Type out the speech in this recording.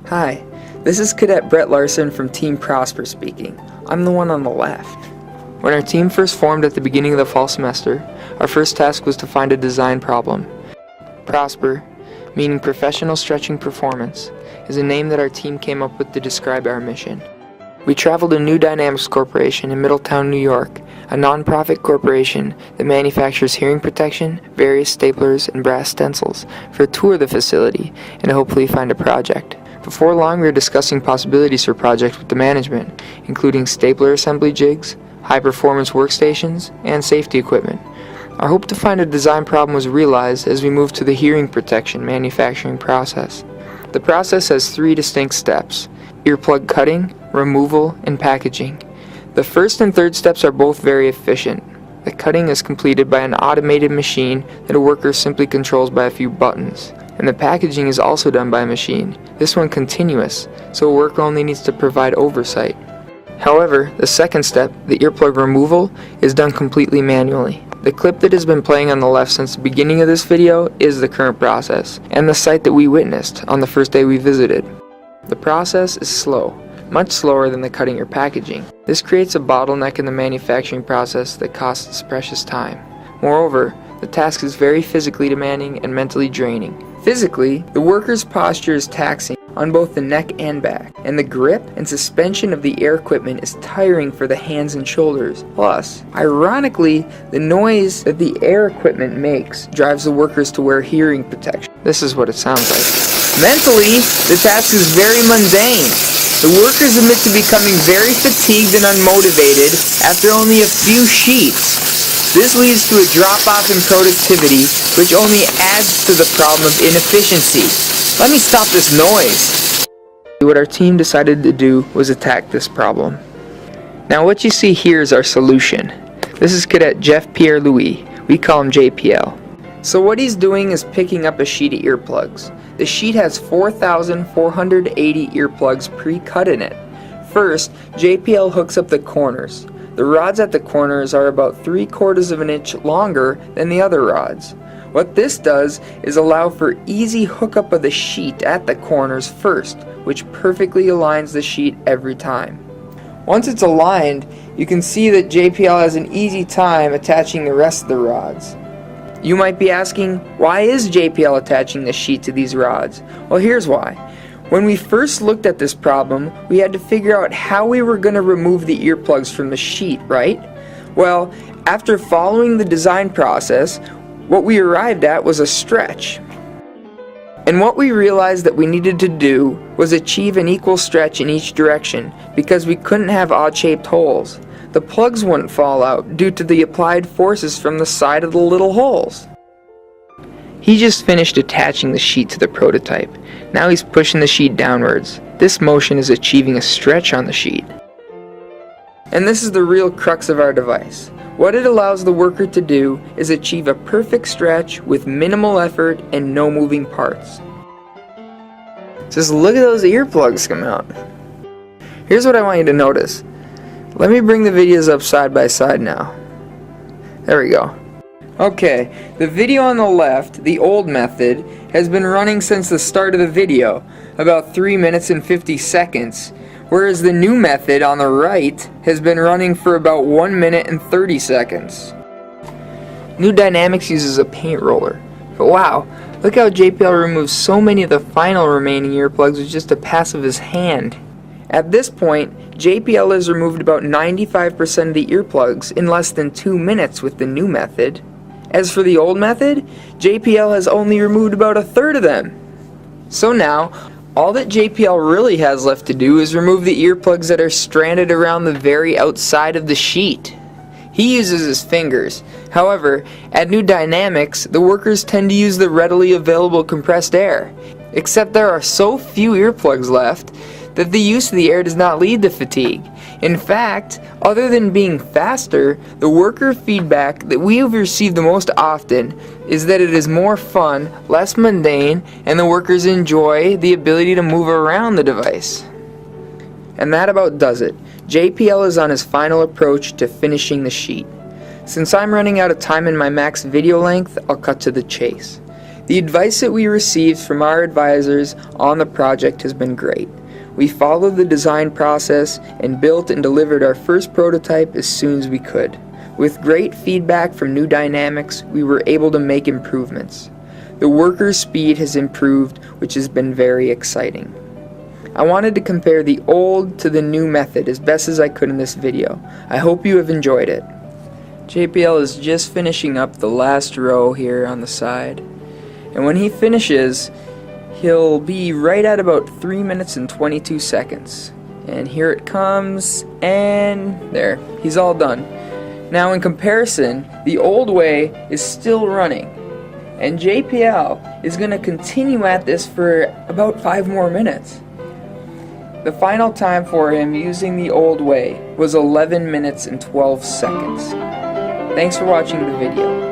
Hi, this is Cadet Brett Larson from Team Prosper speaking. I'm the one on the left. When our team first formed at the beginning of the fall semester, our first task was to find a design problem. Prosper, meaning Professional Stretching Performance, is a name that our team came up with to describe our mission. We traveled to New Dynamics Corporation in Middletown, New York, a non-profit corporation that manufactures hearing protection, various staplers, and brass stencils, for a tour of the facility and to hopefully find a project. Before long, we were discussing possibilities for projects with the management, including stapler assembly jigs, high-performance workstations, and safety equipment. Our hope to find a design problem was realized as we moved to the hearing protection manufacturing process. The process has 3 distinct steps: earplug cutting, removal, and packaging. The first and third steps are both very efficient. The cutting is completed by an automated machine that a worker simply controls by a few buttons. And the packaging is also done by a machine, this one continuous, so a worker only needs to provide oversight. However, the second step, the earplug removal, is done completely manually. The clip that has been playing on the left since the beginning of this video is the current process, and the site that we witnessed on the first day we visited. The process is slow, much slower than the cutting or packaging. This creates a bottleneck in the manufacturing process that costs precious time. Moreover, the task is very physically demanding and mentally draining. Physically, the worker's posture is taxing on both the neck and back, and the grip and suspension of the air equipment is tiring for the hands and shoulders. Plus, ironically, the noise that the air equipment makes drives the workers to wear hearing protection. This is what it sounds like. Mentally, the task is very mundane. The workers admit to becoming very fatigued and unmotivated after only a few sheets. This leads to a drop-off in productivity, which only adds to the problem of inefficiency. Let me stop this noise. What our team decided to do was attack this problem. Now what you see here is our solution. This is Cadet Jeff Pierre Louis. We call him JPL. So what he's doing is picking up a sheet of earplugs. The sheet has 4,480 earplugs pre-cut in it. First, JPL hooks up the corners. The rods at the corners are about 3/4 of an inch longer than the other rods. What this does is allow for easy hookup of the sheet at the corners first, which perfectly aligns the sheet every time. Once it's aligned, you can see that JPL has an easy time attaching the rest of the rods. You might be asking, why is JPL attaching the sheet to these rods? Well, here's why. When we first looked at this problem, we had to figure out how we were going to remove the earplugs from the sheet, right? Well, after following the design process, what we arrived at was a stretch. And what we realized that we needed to do was achieve an equal stretch in each direction because we couldn't have odd-shaped holes. The plugs wouldn't fall out due to the applied forces from the side of the little holes. He just finished attaching the sheet to the prototype. Now he's pushing the sheet downwards. This motion is achieving a stretch on the sheet. And this is the real crux of our device. What it allows the worker to do is achieve a perfect stretch with minimal effort and no moving parts. Just look at those earplugs come out. Here's what I want you to notice. Let me bring the videos up side by side now. There we go. Okay, the video on the left, the old method, has been running since the start of the video, about 3 minutes and 50 seconds, whereas the new method on the right has been running for about 1 minute and 30 seconds. New Dynamics uses a paint roller, but wow, look how JPL removes so many of the final remaining earplugs with just a pass of his hand. At this point, JPL has removed about 95% of the earplugs in less than 2 minutes with the new method. As for the old method, JPL has only removed about 1/3 of them. So now, all that JPL really has left to do is remove the earplugs that are stranded around the very outside of the sheet. He uses his fingers. However, at New Dynamics, the workers tend to use the readily available compressed air. Except there are so few earplugs left that the use of the air does not lead to fatigue. In fact, other than being faster, the worker feedback that we have received the most often is that it is more fun, less mundane, and the workers enjoy the ability to move around the device. And that about does it. JPL is on his final approach to finishing the sheet. Since I'm running out of time in my max video length, I'll cut to the chase. The advice that we received from our advisors on the project has been great. We followed the design process and built and delivered our first prototype as soon as we could. With great feedback from New Dynamics, we were able to make improvements. The workers' speed has improved, which has been very exciting. I wanted to compare the old to the new method as best as I could in this video. I hope you have enjoyed it. JPL is just finishing up the last row here on the side. And when he finishes, he'll be right at about 3 minutes and 22 seconds. And here it comes, and there, he's all done. Now in comparison, the old way is still running. And JPL is going to continue at this for about 5 more minutes. The final time for him using the old way was 11 minutes and 12 seconds. Thanks for watching the video.